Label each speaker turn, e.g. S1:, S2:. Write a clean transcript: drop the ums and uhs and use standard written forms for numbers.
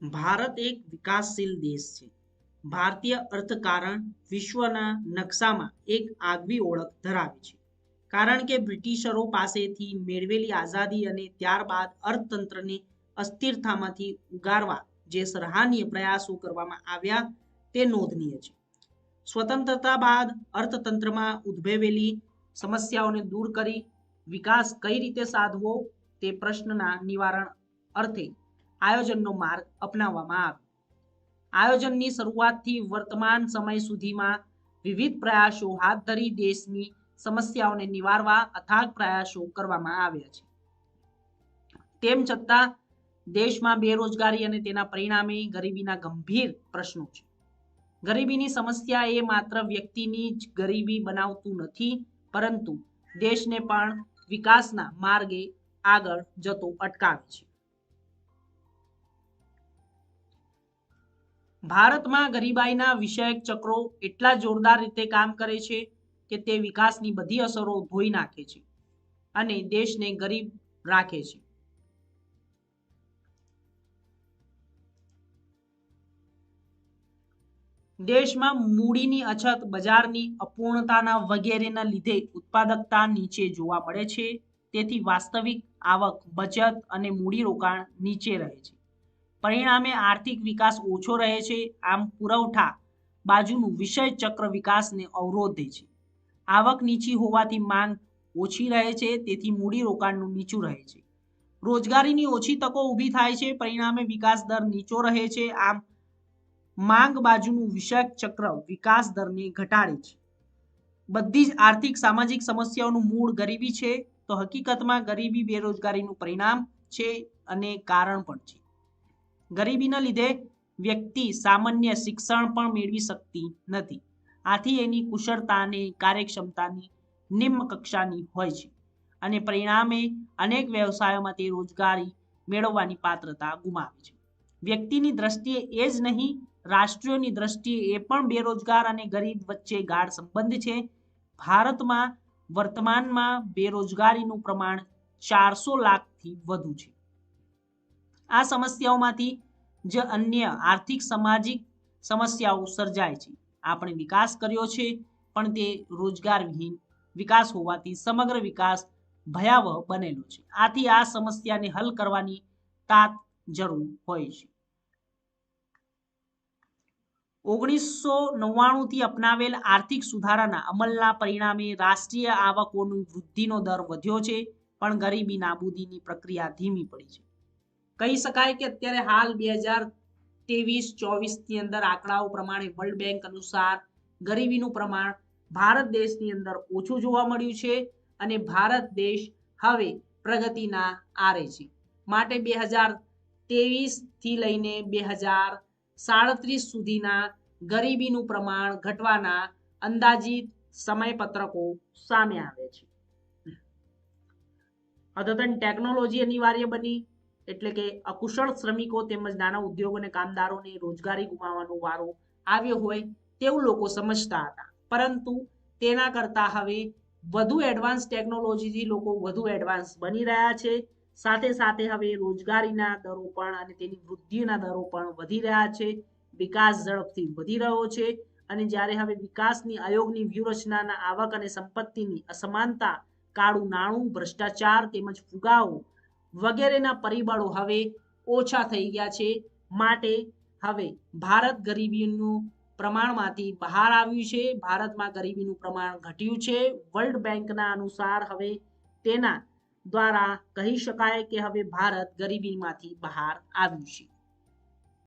S1: ભારત એક વિકાસશીલ દેશ છે. ભારતીય અર્થકારણ વિશ્વના નકશામાં એક આગવી ઓળખ ધરાવે છે. કારણ કે બ્રિટિશરો પાસેથી મેળવેલી આઝાદી અને ત્યારબાદ અર્થતંત્રને અસ્થિરતામાંથી ઉગારવા જે સરાહનીય પ્રયાસો કરવામાં આવ્યા તે નોંધનીય છે. સ્વતંત્રતા બાદ અર્થતંત્રમાં ઉદ્ભવેલી સમસ્યાઓને દૂર કરી વિકાસ કઈ રીતે સાધવો તે પ્રશ્નના નિવારણ અર્થે આયોજનનો માર્ગ અપનાવવામાં આવ્યો. આયોજનની શરૂઆતથી વર્તમાન સમય સુધીમાં વિવિધ પ્રયાસો હાથ ધરી દેશની સમસ્યાઓને નિવારવા અથાગ પ્રયાસો કરવામાં આવ્યા છે. તેમ છતાં દેશમાં બેરોજગારી અને તેના પરિણામે ગરીબીના ગંભીર પ્રશ્નો છે. ગરીબીની સમસ્યા એ માત્ર વ્યક્તિની જ ગરીબી બનાવતું નથી, પરંતુ દેશને પણ વિકાસના માર્ગે આગળ જતો અટકાવે છે. ભારતમાં ગરીબાઈના વિષયક ચક્રો એટલા જોરદાર રીતે કામ કરે છે કે તે વિકાસની બધી અસરો ધોઈ નાખે છે અને દેશને ગરીબ રાખે છે. દેશમાં મૂડીની અછત, બજારની અપૂર્ણતાના વગેરેના લીધે ઉત્પાદકતા નીચે જોવા મળે છે. તેથી વાસ્તવિક આવક, બચત અને મૂડીરોકાણ નીચે રહે છે. પરિણામે આર્થિક વિકાસ ઓછો રહે છે. આમ પુરવઠા બાજુનું વિષય ચક્ર વિકાસને અવરોધે છે. આવક નીચી હોવાથી માંગ ઓછી રહે છે, તેથી મૂડીરોકાણનું નીચું રહે છે. રોજગારીની ઓછી તકો ઊભી થાય છે, પરિણામે વિકાસ દર નીચો રહે છે. આમ માંગ બાજુનું વિષયક ચક્ર વિકાસ દરને ઘટાડે છે. બધી જ આર્થિક સામાજિક સમસ્યાઓનું મૂળ ગરીબી છે, તો હકીકતમાં ગરીબી બેરોજગારીનું પરિણામ છે અને કારણ પણ છે. ગરીબીના લીધે વ્યક્તિ સામાન્ય શિક્ષણ પણ મેળવી શકતી નથી. આથી એની કુશળતા અને કાર્યક્ષમતાની નિમ્ન કક્ષાની હોય છે અને પરિણામે અનેક વ્યવસાયોમાં તે રોજગારી મેળવવાની પાત્રતા ગુમાવે છે. વ્યક્તિની દ્રષ્ટિએ એ જ નહીં, રાષ્ટ્રીયોની દ્રષ્ટિએ એ પણ બેરોજગાર અને ગરીબ વચ્ચે ગાઢ સંબંધ છે. ભારતમાં વર્તમાનમાં બેરોજગારીનું પ્રમાણ 400 લાખથી વધુ છે. આ સમસ્યાઓમાંથી જ અન્ય આર્થિક સામાજિક સમસ્યાઓ સર્જાય છે. આપણે વિકાસ કર્યો છે, પણ તે રોજગાર વિહીન વિકાસ હોવાથી સમગ્ર વિકાસ ભયાવહ બનેલો છે. આથી આ સમસ્યાને હલ કરવાની તાત જરૂર હોય છે. 1999થી અપનાવેલ આર્થિક સુધારાના અમલના પરિણામે રાષ્ટ્રીય આવકોની વૃદ્ધિનો દર વધ્યો છે, પણ ગરીબી નાબૂદીની પ્રક્રિયા ધીમી પડી છે. કહી શકાય કે અત્યારે હાલ 2023-24 ની અંદર આંકડાઓ પ્રમાણે વર્લ્ડ બેંક અનુસાર ગરીબીનું પ્રમાણ ભારત દેશની અંદર ઓછું જોવા મળ્યું છે અને ભારત દેશ હવે પ્રગતિના આરે છે. માટે 2023 થી લઈને 2037 સુધીના ગરીબીનું પ્રમાણ ઘટવાના અંદાજિત સમયપત્રકો સામે આવે છે. અદ્યતન ટેકનોલોજી અનિવાર્ય બની, એટલે કે અકુશળ શ્રમિકો તેમજ નાના ઉદ્યોગો અને કામદારોને રોજગારી ગુમાવવાનો વારો આવ્યો હોય તેવું લોકો સમજતા હતા. પરંતુ તેના કરતાં હવે વધુ એડવાન્સ ટેકનોલોજીથી લોકો વધુ એડવાન્સ બની રહ્યા છે. સાથે સાથે હવે રોજગારીના દરો પણ અને તેની વૃદ્ધિના દરો પણ વધી રહ્યા છે. વિકાસ ઝડપથી વધી રહ્યો છે અને જ્યારે હવે વિકાસની આયોગની વ્યૂહરચનાના આવક અને સંપત્તિની અસમાનતા, કાળું નાણું, ભ્રષ્ટાચાર તેમજ ફુગાવો વગેરેના પરિબળો હવે ઓછા થઈ ગયા છે. માટે હવે ભારત ગરીબીનું પ્રમાણમાંથી બહાર આવ્યું છે. ભારતમાં ગરીબીનું પ્રમાણ ઘટ્યું છે. વર્લ્ડ બેંકના અનુસાર હવે તેના દ્વારા કહી શકાય કે હવે ભારત ગરીબીમાંથી બહાર આવ્યું છે.